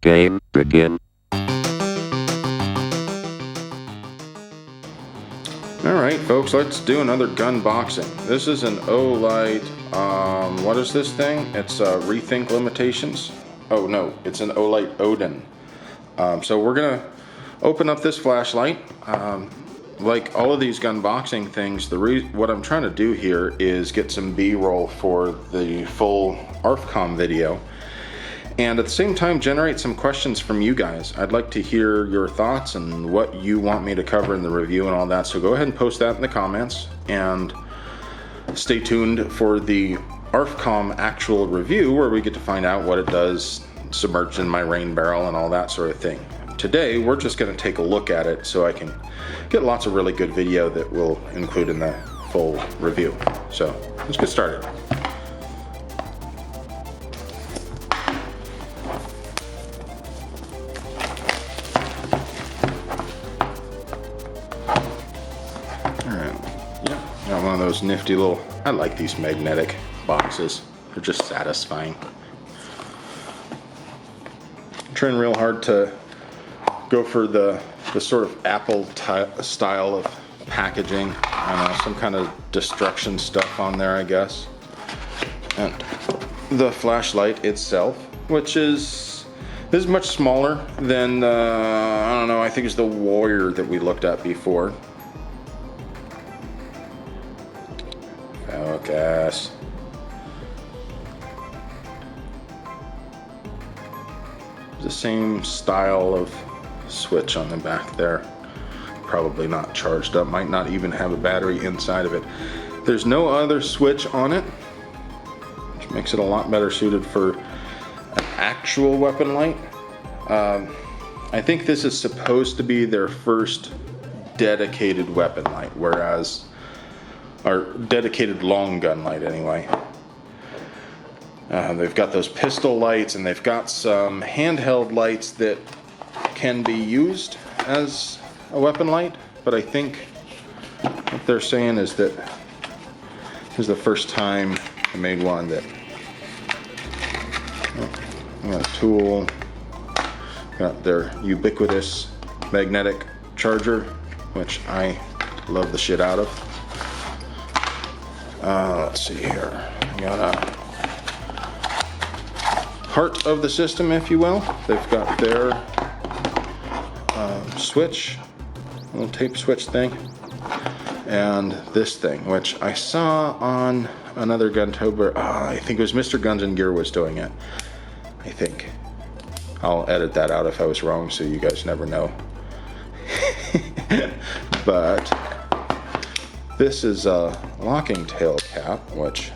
Game begin. Alright folks, let's do another gun boxing. This is an Olight, what is this thing? It's Rethink Limitations. Oh no, it's an Olight Odin. So we're gonna open up this flashlight. Like all of these gun boxing things, what I'm trying to do here is get some B-roll for the full ARFCOM video. And at the same time generate some questions from you guys. I'd like to hear your thoughts and what you want me to cover in the review and all that. So go ahead and post that in the comments and stay tuned for the ARFCOM actual review where we get to find out what it does submerged in my rain barrel and all that sort of thing. Today we're just going to take a look at it so I can get lots of really good video that we'll include in the full review. So let's get started. Got one of those nifty little, I like these magnetic boxes. They're just satisfying. I'm trying real hard to go for the sort of Apple style of packaging. I don't know, some kind of destruction stuff on there, I guess. And the flashlight itself, which is, this is much smaller than the, I don't know, I think it's the Warrior that we looked at before. Focus. The same style of switch on the back there. Probably not charged up, might not even have a battery inside of it. There's no other switch on it, which makes it a lot better suited for an actual weapon light. I think this is supposed to be their first dedicated weapon light, whereas our dedicated long gun light anyway. They've got those pistol lights and they've got some handheld lights that can be used as a weapon light, but I think what they're saying is that this is the first time I made one that, I got a tool, got their ubiquitous magnetic charger, which I love the shit out of. Let's see here. I got a heart of the system, if you will. They've got their switch, little tape switch thing, and this thing, which I saw on another Guntober. I think it was Mr. Guns and Gear was doing it. I think. I'll edit that out if I was wrong, so you guys never know. But this is a locking tail cap, which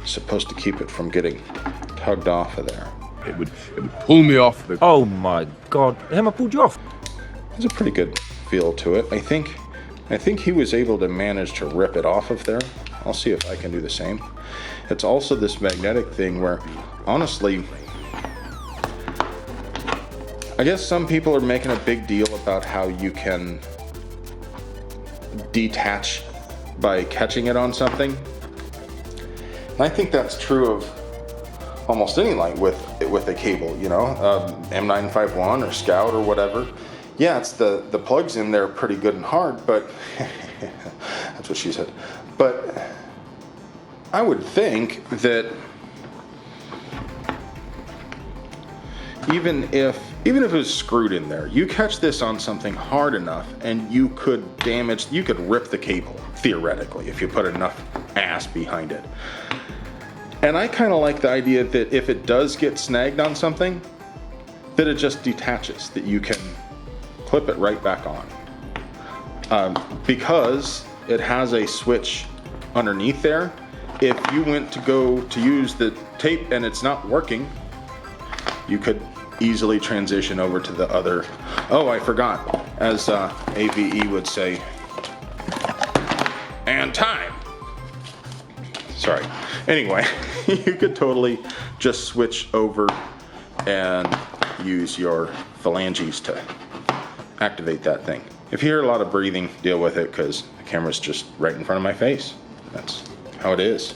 is supposed to keep it from getting tugged off of there. It would pull me off the... Oh my god, Emma pulled you off. There's a pretty good feel to it. I think he was able to manage to rip it off of there. I'll see if I can do the same. It's also this magnetic thing where, honestly, I guess some people are making a big deal about how you can detach by catching it on something. And I think that's true of almost any light with a cable, you know, M951 or Scout or whatever. Yeah, it's the plugs in there pretty good and hard, but that's what she said. But I would think that even if it was screwed in there, you catch this on something hard enough and you could rip the cable, theoretically, if you put enough ass behind it. And I kind of like the idea that if it does get snagged on something, that it just detaches, that you can clip it right back on. Because it has a switch underneath there, if you went to go to use the tape and it's not working, you could easily transition over to the other. Oh, I forgot, as AVE would say, and time. Sorry. Anyway, you could totally just switch over and use your phalanges to activate that thing. If you hear a lot of breathing, deal with it, because the camera's just right in front of my face. That's how it is.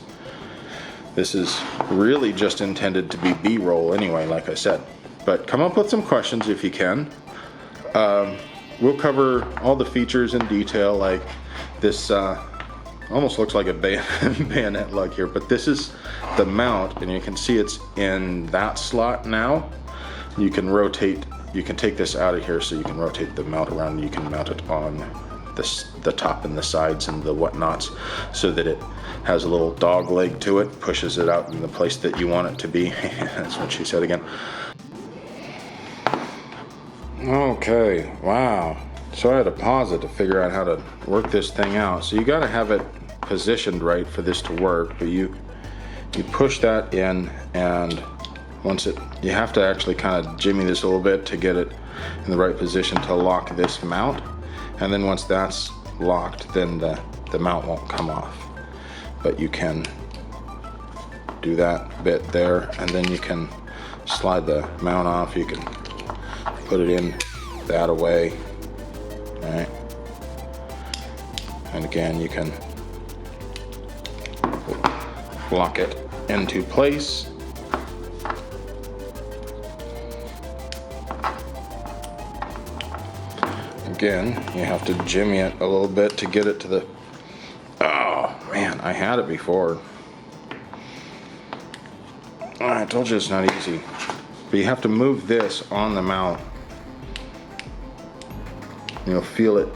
This is really just intended to be B-roll anyway, like I said. But come up with some questions if you can. We'll cover all the features in detail, like this almost looks like a bayonet lug here, but this is the mount, and you can see it's in that slot now. You can rotate, you can take this out of here so you can rotate the mount around, and you can mount it on the top and the sides and the whatnots so that it has a little dog leg to it, pushes it out in the place that you want it to be. That's what she said again. Okay, wow. So I had to pause it to figure out how to work this thing out. So you got to have it positioned right for this to work, but you push that in, and once you have to actually kind of jimmy this a little bit to get it in the right position to lock this mount. And then once that's locked, then the mount won't come off. But you can do that bit there, and then you can slide the mount off. You can put it in that away, right? And again, you can lock it into place. Again, you have to jimmy it a little bit to get it to the... Oh man, I had it before. I told you it's not easy. But you have to move this on the mount. You'll feel it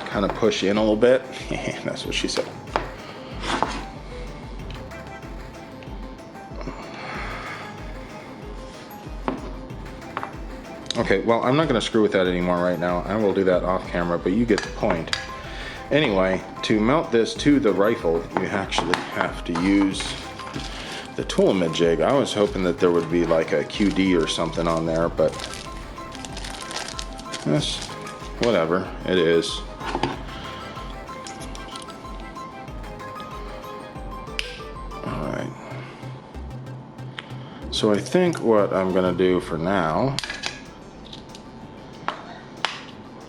kind of push in a little bit. That's what she said. Okay, well, I'm not going to screw with that anymore right now. I will do that off camera, but you get the point. Anyway, to mount this to the rifle, you actually have to use the tool jig. I was hoping that there would be like a QD or something on there, but that's whatever it is. All right. So I think what I'm going to do for now,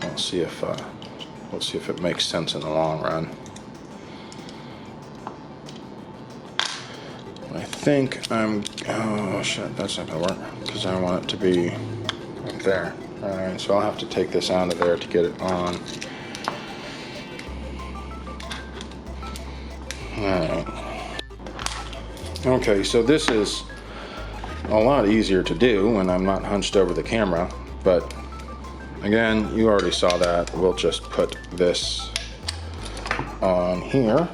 let's see if it makes sense in the long run. I think oh shit, that's not gonna work because I want it to be right there. All right, so I'll have to take this out of there to get it on. All right. Okay, so this is a lot easier to do when I'm not hunched over the camera, but again, you already saw that. We'll just put this on here.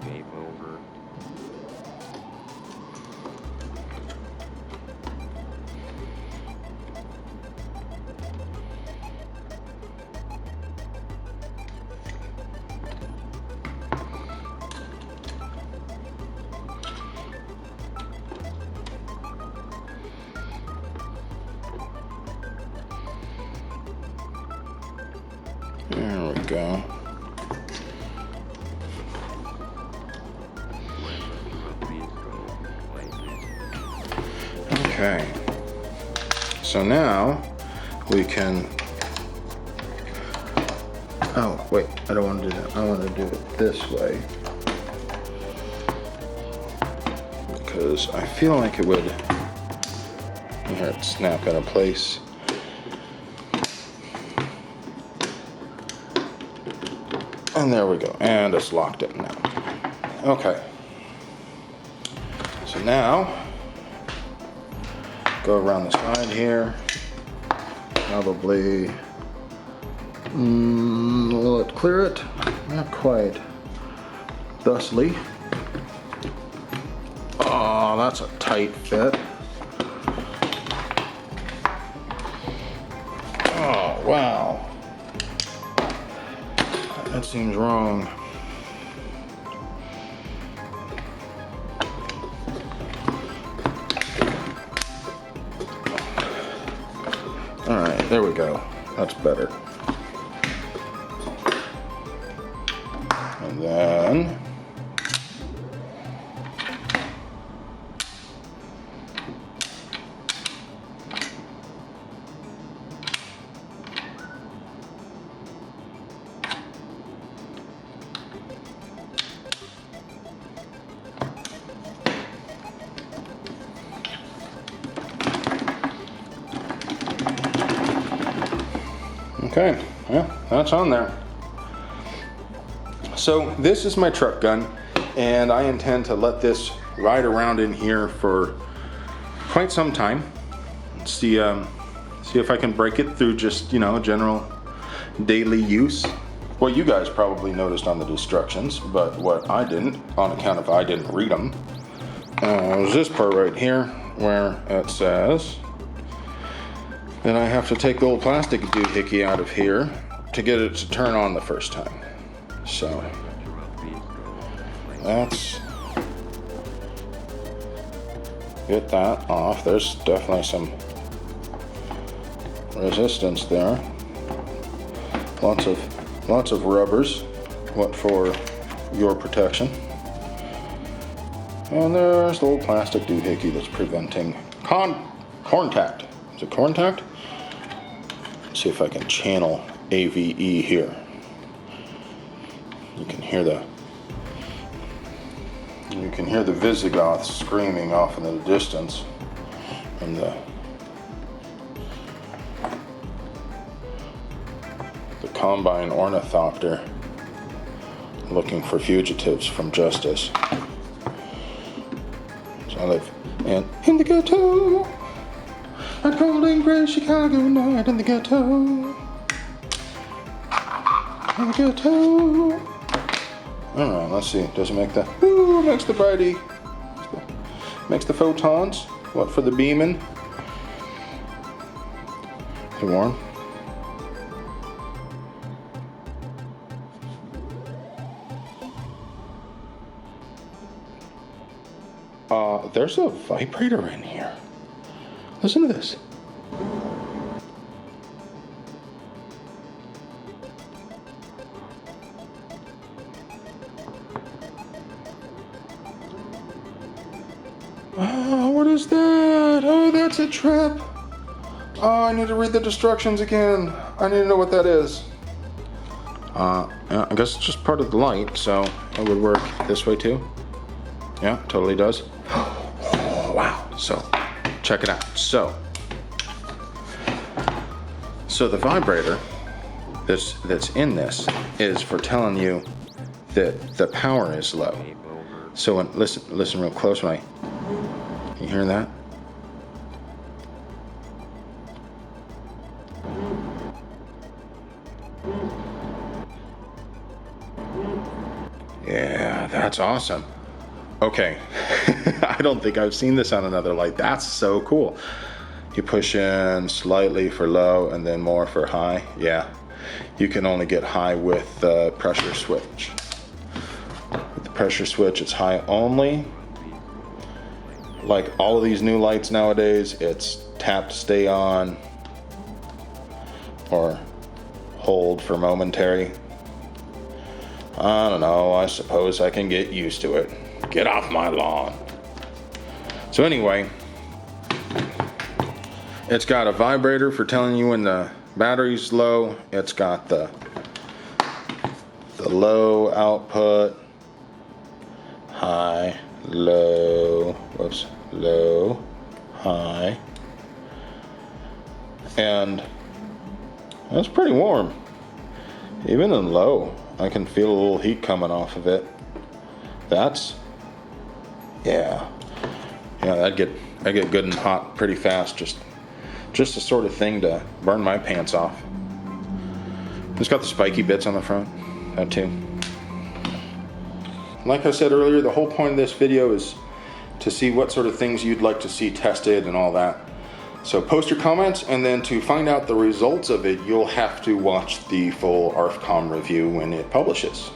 Game over. There we go. Okay. So now we can... Oh, wait, I don't want to do that. I want to do it this way. Because I feel like it would... Here, it snap into place. And there we go, and it's locked in now. Okay. So now, go around the side here. Probably, will it clear it? Not quite. Thusly. Oh, that's a tight fit. Oh, wow. That seems wrong. All right, there we go. That's better. And then Okay, yeah, that's on there. So this is my truck gun, and I intend to let this ride around in here for quite some time. See if I can break it through just, general daily use. What you guys probably noticed on the instructions, but what I didn't, on account of I didn't read them, was this part right here where it says that I have to take the old plastic doohickey out of here to get it to turn on the first time. So let's get that off. There's definitely some resistance there. Lots of rubbers, what for your protection. And there's the old plastic doohickey that's preventing contact. Is it contact? Let's see if I can channel AVE here. You can hear the Visigoths screaming off in the distance from the Combine ornithopter looking for fugitives from justice. So I live in the ghetto, at cold and gray Chicago night, in the ghetto, in the ghetto. Alright, let's see. Does it make the makes the brighty, makes the photons. What for the beaming? Is it warm? There's a vibrator in here. Listen to this. Oh, what is that? Oh, that's a trip. Oh, I need to read the instructions again. I need to know what that is. Yeah, I guess it's just part of the light, so it would work this way too. Yeah, totally does. Oh, wow. So, check it out. So the vibrator that's in this is for telling you that the power is low. So listen real close, Mike. You hear that? Yeah, that's awesome. Okay, I don't think I've seen this on another light. That's so cool. You push in slightly for low and then more for high. Yeah, you can only get high with the pressure switch. With the pressure switch, it's high only. Like all of these new lights nowadays, it's tap to stay on or hold for momentary. I don't know, I suppose I can get used to it. Get off my lawn. So anyway, it's got a vibrator for telling you when the battery's low. It's got the low output, high, low, whoops, low, high, and that's pretty warm. Even in low, I can feel a little heat coming off of it. That's, yeah, I'd get good and hot pretty fast. Just the sort of thing to burn my pants off. It's got the spiky bits on the front, that too. Like I said earlier, the whole point of this video is to see what sort of things you'd like to see tested and all that. So post your comments, and then to find out the results of it, you'll have to watch the full ARFCOM review when it publishes.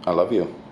I love you.